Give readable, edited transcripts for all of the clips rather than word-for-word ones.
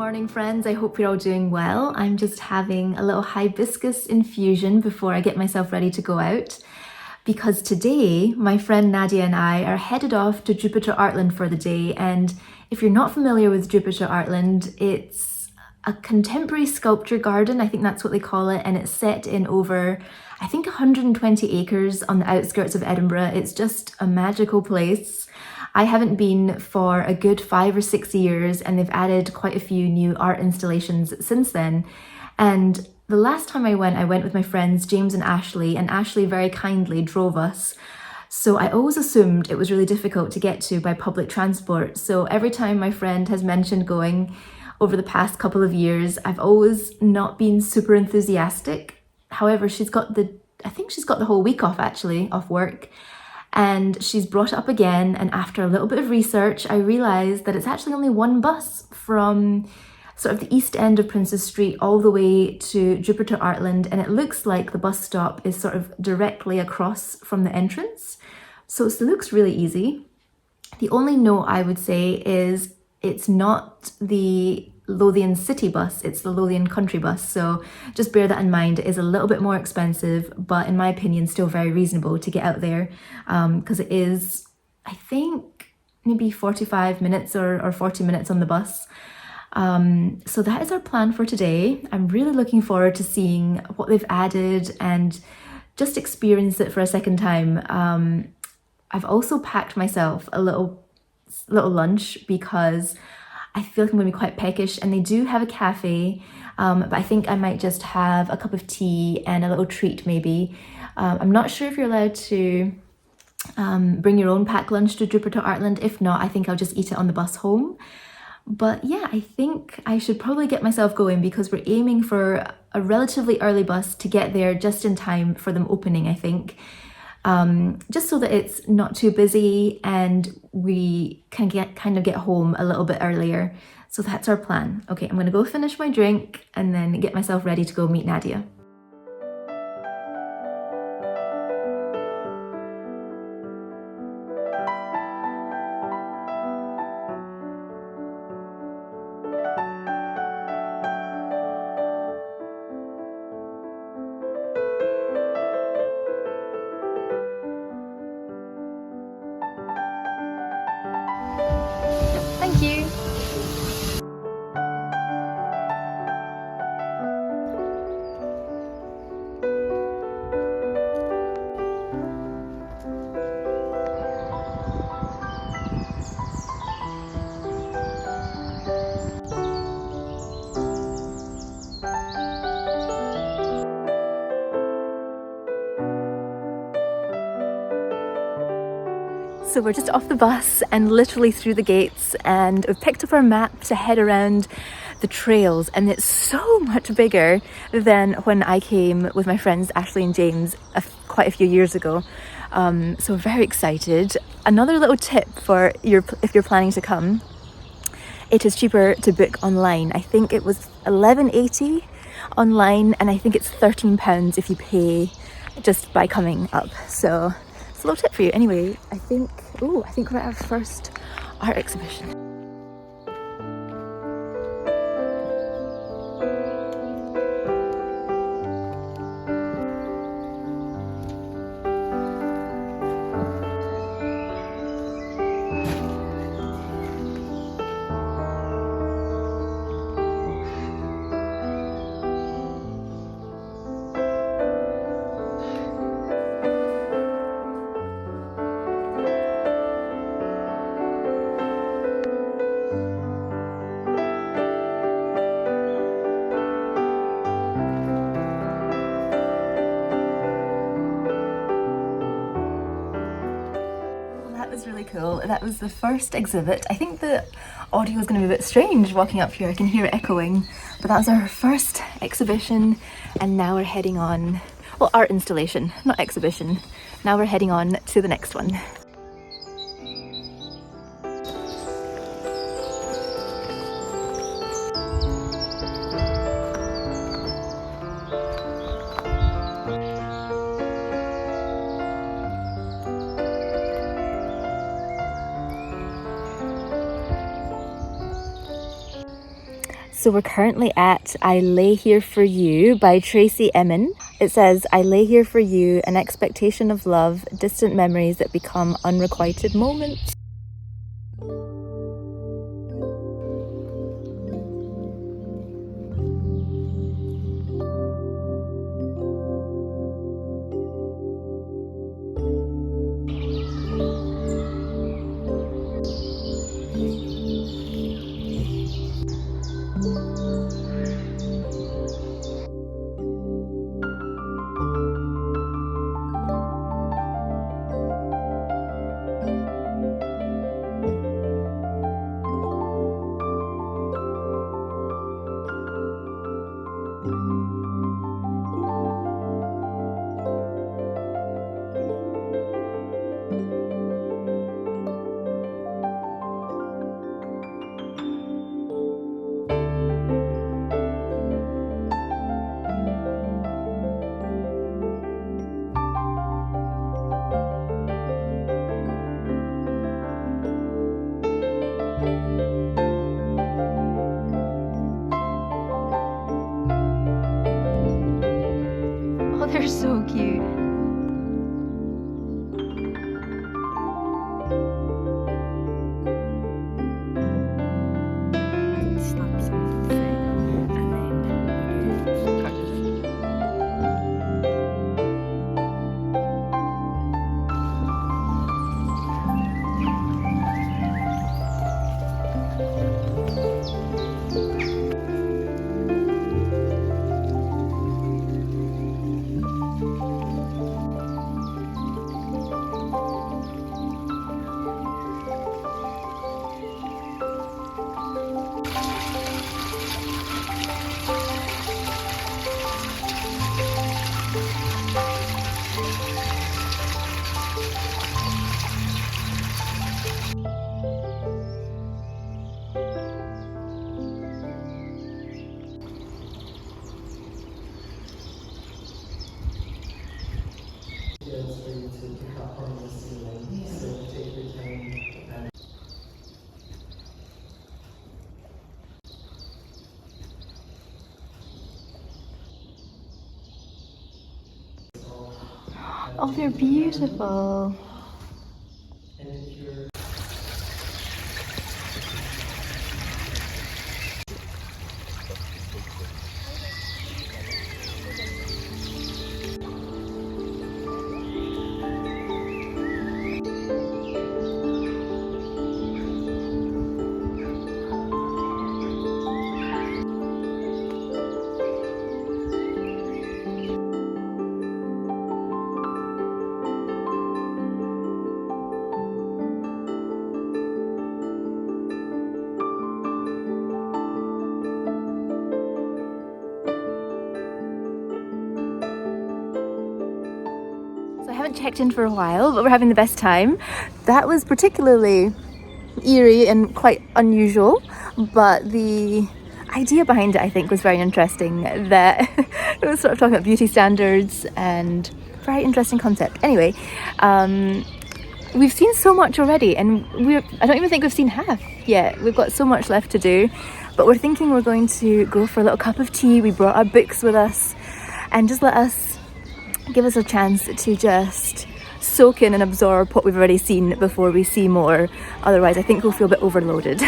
morning, friends. I hope you're all doing well. I'm just having a little hibiscus infusion before I get myself ready to go out, because today my friend Nadia and I are headed off to Jupiter Artland for the day. And if you're not familiar with Jupiter Artland, it's a contemporary sculpture garden, I think that's what they call it, and it's set in over, I think, 120 acres on the outskirts of Edinburgh. It's just a magical place. I haven't been for a good 5 or 6 years, and they've added quite a few new art installations since then. And the last time I went with my friends James and Ashley very kindly drove us. So I always assumed it was really difficult to get to by public transport. So every time my friend has mentioned going over the past couple of years, I've always not been super enthusiastic. However, I think she's got the whole week off actually, off work. And she's brought it up again, and after a little bit of research, I realised that it's actually only one bus from sort of the east end of Princes Street all the way to Jupiter Artland, and it looks like the bus stop is sort of directly across from the entrance. So it looks really easy. The only note I would say is it's not the Lothian city bus, it's the Lothian country bus. So just bear that in mind. It is a little bit more expensive, but in my opinion, still very reasonable to get out there, because it is, I think, maybe 45 minutes or 40 minutes on the bus. So that is our plan for today. I'm really looking forward to seeing what they've added and just experience it for a second time. I've also packed myself a little lunch because I feel like I'm going to be quite peckish, and they do have a cafe, but I think I might just have a cup of tea and a little treat maybe. I'm not sure if you're allowed to bring your own packed lunch to Jupiter Artland. If not, I think I'll just eat it on the bus home. But yeah, I think I should probably get myself going because we're aiming for a relatively early bus to get there just in time for them opening, I think. Just so that it's not too busy and we can kind of get home a little bit earlier. So that's our plan. Okay, I'm going to go finish my drink and then get myself ready to go meet Nadia. Thank you. So we're just off the bus and literally through the gates, and we've picked up our map to head around the trails, and it's so much bigger than when I came with my friends Ashley and James quite a few years ago. So we're very excited. Another little tip for if you're planning to come, it is cheaper to book online. I think it was $11.80 online, and I think it's £13 if you pay just by coming up. So it's a little tip for you. Anyway, I think we're at our first art exhibition. Really cool. That was the first exhibit. I think the audio is going to be a bit strange walking up here. I can hear it echoing, but that was our first exhibition, and now we're heading on, well, art installation, not exhibition. Now we're heading on to the next one. So we're currently at I Lay Here For You by Tracy Emin. It says, I lay here for you, an expectation of love, distant memories that become unrequited moments. Oh, they're so cute. Oh, they're beautiful. So I haven't checked in for a while, but we're having the best time. That was particularly eerie and quite unusual, but the idea behind it I think was very interesting, that it was sort of talking about beauty standards and very interesting concept. Anyway, we've seen so much already, and I don't even think we've seen half yet. We've got so much left to do, but we're thinking we're going to go for a little cup of tea. We brought our books with us, and just give us a chance to just soak in and absorb what we've already seen before we see more. Otherwise I think we'll feel a bit overloaded.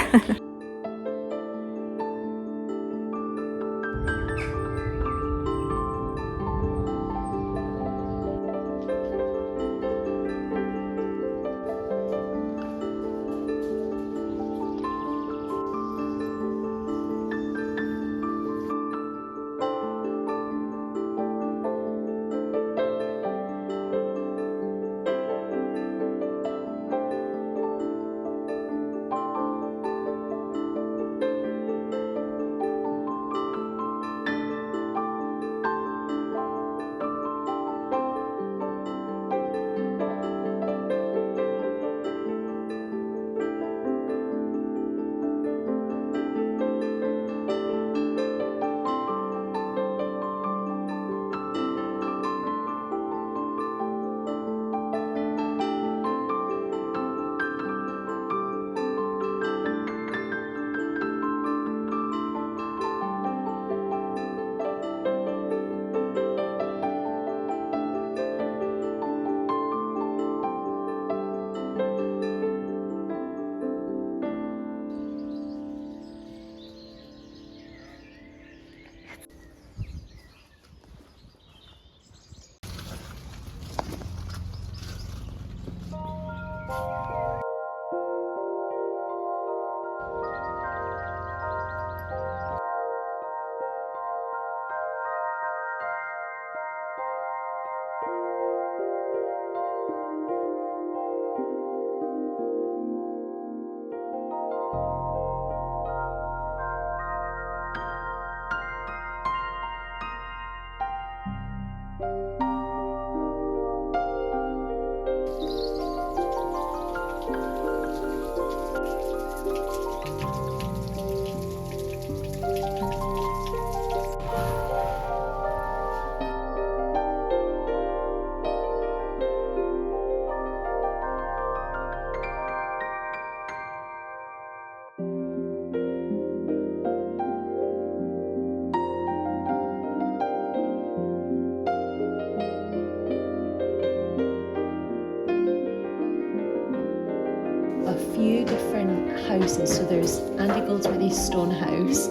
A few different houses. So there's Andy Goldsworthy's stone house.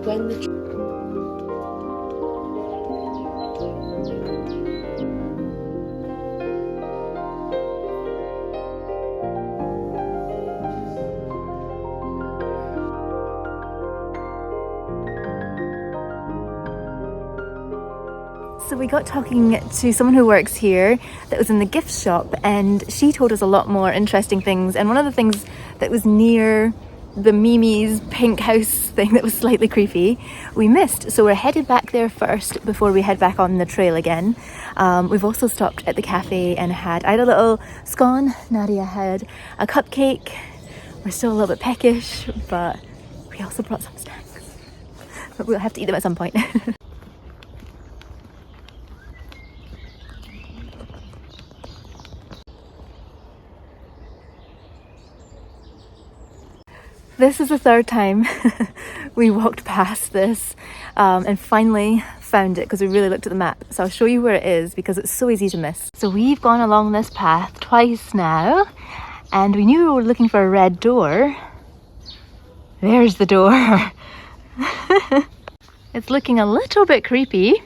When the So we got talking to someone who works here that was in the gift shop, and she told us a lot more interesting things. And one of the things that was near the Mimi's pink house thing that was slightly creepy, we missed. So we're headed back there first before we head back on the trail again. We've also stopped at the cafe and I had a little scone, Nadia had a cupcake. We're still a little bit peckish, but we also brought some snacks. But we'll have to eat them at some point. This is the third time we walked past this and finally found it because we really looked at the map. So I'll show you where it is because it's so easy to miss. So we've gone along this path twice now and we knew we were looking for a red door. There's the door. It's looking a little bit creepy.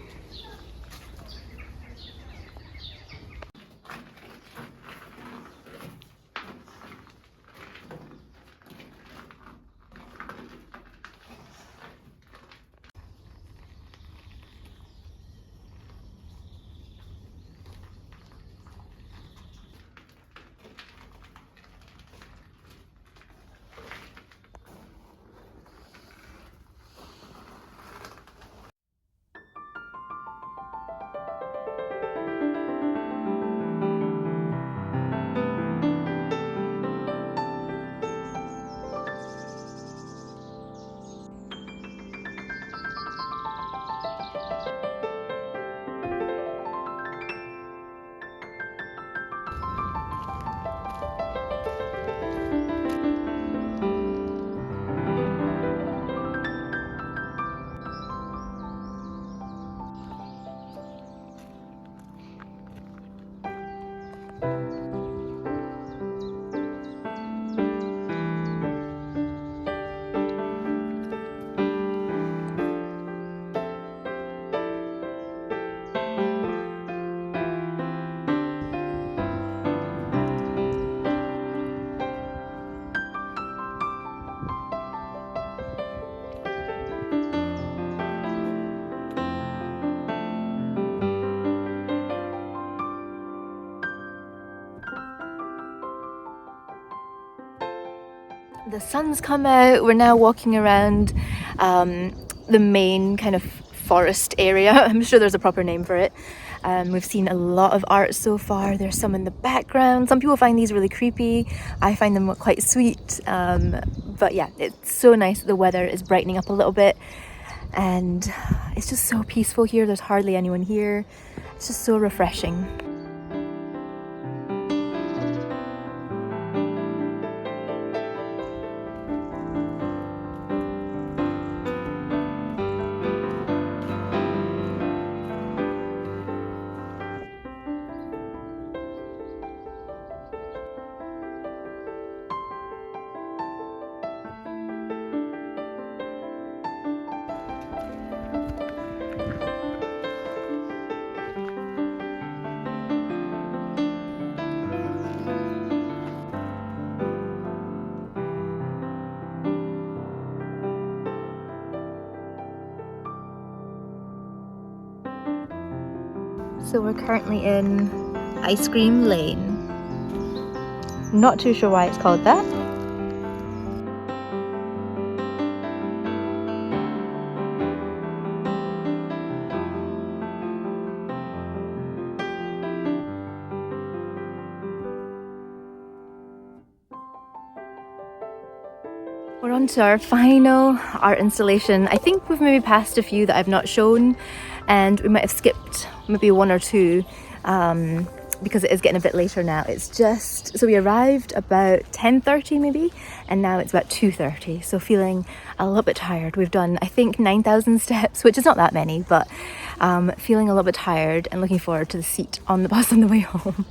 The sun's come out. We're now walking around the main kind of forest area. I'm sure there's a proper name for it. We've seen a lot of art so far. There's some in the background. Some people find these really creepy. I find them quite sweet. But yeah, it's so nice. The weather is brightening up a little bit and it's just so peaceful here. There's hardly anyone here. It's just so refreshing. So we're currently in Ice Cream Lane. Not too sure why it's called that. We're on to our final art installation. I think we've maybe passed a few that I've not shown, and we might have skipped maybe one or two because it is getting a bit later now. It's just, so we arrived about 10:30 maybe, and now it's about 2:30, so feeling a little bit tired. We've done, I think, 9,000 steps, which is not that many, but feeling a little bit tired and looking forward to the seat on the bus on the way home.